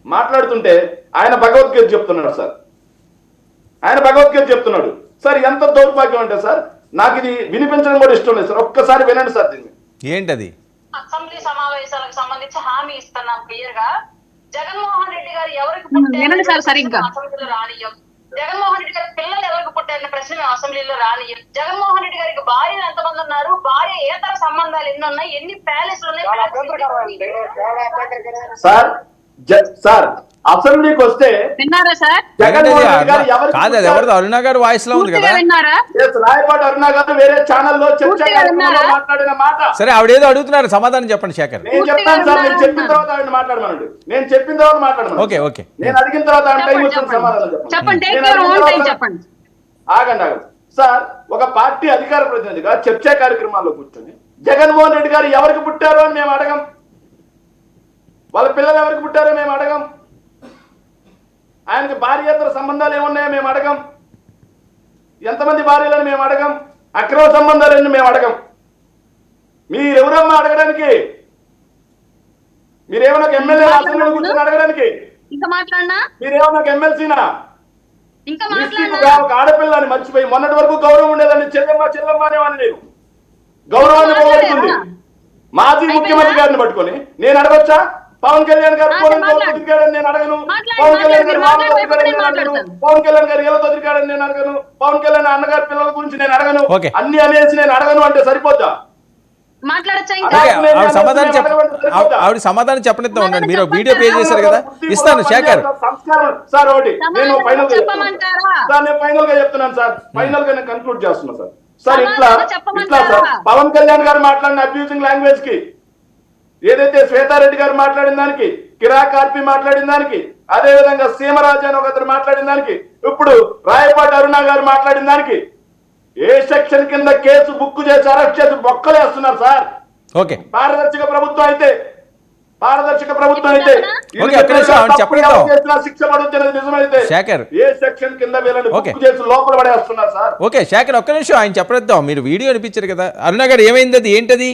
మాట్లాడుతుంటే ఆయన భగవద్గీత చెప్తున్నాడు సార్. ఆయన భగవద్గీత చెప్తున్నాడు సార్. ఎంత దౌర్భాగ్యం అంటే సార్, నాకు ఇది వినిపించడం కూడా ఇష్టం లేదు సార్. ఒక్కసారి వినండి సార్ దీన్ని. ఏంటది? అసెంబ్లీ సమావేశాలకు సంబంధించి హామీ ఇస్తున్నాం క్లియర్ గా. జగన్మోహన్ రెడ్డి గారు ఎవరికి పుట్టారు అసెంబ్లీలో రానియం. జగన్మోహన్ రెడ్డి గారి పిల్లలు ఎవరికి పుట్టారనే ప్రశ్న మేము అసెంబ్లీలో రానియం. జగన్మోహన్ రెడ్డి గారికి భార్యలు ఎంతమంది ఉన్నారు, భార్య ఏతర సంబంధాలు ఎన్ని ఉన్నాయి, ఎన్ని ప్యాలెస్లు ఉన్నాయి సార్. సార్ అసెంబ్లీకి వస్తే విన్నారా సార్? కాదు, అది ఎవరిదో అరుణ గారు వాయిస్ లో ఉంది కదా. రాయపాటి అరుణ గారు వేరే ఛానల్లో చర్చ మాట్లాడిన మాట. సరే, ఆవిడేదో అడుగుతున్నారు, సమాధానం చెప్పండి శేఖర్. నేను చెప్తాను సార్. నేను చెప్పిన తర్వాత ఆవిడ మాట్లాడమనండి. నేను చెప్పిన తర్వాత మాట్లాడమను. Okay okay. నేను అడిగిన తర్వాత ఆవిడ టైం వచ్చిన సమాధానం చెప్పండి. ఆగండి సార్. ఒక పార్టీ అధికార ప్రతినిధిగా చర్చా కార్యక్రమాల్లో కూర్చొని జగన్మోహన్ రెడ్డి గారు ఎవరికి పుట్టారో అని మేము అడగం. వాళ్ళ పిల్లలు ఎవరికి పుట్టారో మేము అడగం. ఆయనకి భార్యేతర సంబంధాలు ఏమున్నాయో మేము అడగం. ఎంతమంది భార్యలను మేము అడగం. అక్రమ సంబంధాలను మేము అడగం. మీరెవరమ్మా అడగడానికి? మీరేమన్నా ఎమ్మెల్యే అసెంబ్లీలో కూర్చొని అడగడానికి? మీరేమన్నా ఎమ్మెల్సీనా? ఒక ఆడపిల్లని మర్చిపోయి మొన్నటి వరకు గౌరవం ఉండేదండి. చెల్లెమ్మ అనేవాడిని నేను. గౌరవాన్ని పోగొడుతుంది. మాజీ ముఖ్యమంత్రి గారిని పట్టుకొని నేను అడగొచ్చా? పవన్ కళ్యాణ్ గారు తిరిగాడని నేను అడగను. పవన్ కళ్యాణ్ గారు నేను అడగను. పవన్ కళ్యాణ్ గారు ఎలా తిరిగాడని నేను అడగను. పవన్ కళ్యాణ్ అన్నగారి పిల్లల గురించి నేను అడగను. అన్ని అనేసి నేను అడగను అంటే సరిపోతా? ఆవిడ సమాధానం చెప్పనిద్దాం ఉండండి. మీరు వీడియో పే చేశారు కదా, ఇస్తాను శేఖర్. సంస్కారం సార్. ఒకటి నేను ఫైనల్ గా చెప్తున్నాను సార్. ఫైనల్ గా నేను కన్క్లూడ్ చేస్తున్నా సార్. సార్ ఇట్లా సార్ పవన్ కళ్యాణ్ గారు మాట్లాడిన అబ్యూజింగ్ లాంగ్వేజ్ కి, ఏదైతే శ్వేతారెడ్డి గారు మాట్లాడిన దానికి, కిరా కార్పి మాట్లాడిన దానికి, అదే విధంగా సీమరాజు అని ఒకరు మాట్లాడిన దానికి, ఇప్పుడు రాయపాటి అరుణ గారు మాట్లాడిన దానికి ఏ సెక్షన్ కింద కేసు బుక్ చేసి అరెస్ట్ చేసి బొక్కలేస్తున్నారు సార్. ఓకే. పారదర్శక ప్రభుత్వం అయితే శిక్ష పడుతున్నది నిజమైతే ఏ సెక్షన్ కింద వీళ్ళని బుక్ చేసి లోపల పడేస్తున్నారు సార్. ఓకే శేఖర్, ఒక్క నిమిషం ఆయన చెప్పనిద్దాం. మీరు వీడియో అనిపించారు కదా, అరుణ గారు ఏమైంది, అది ఏంటది?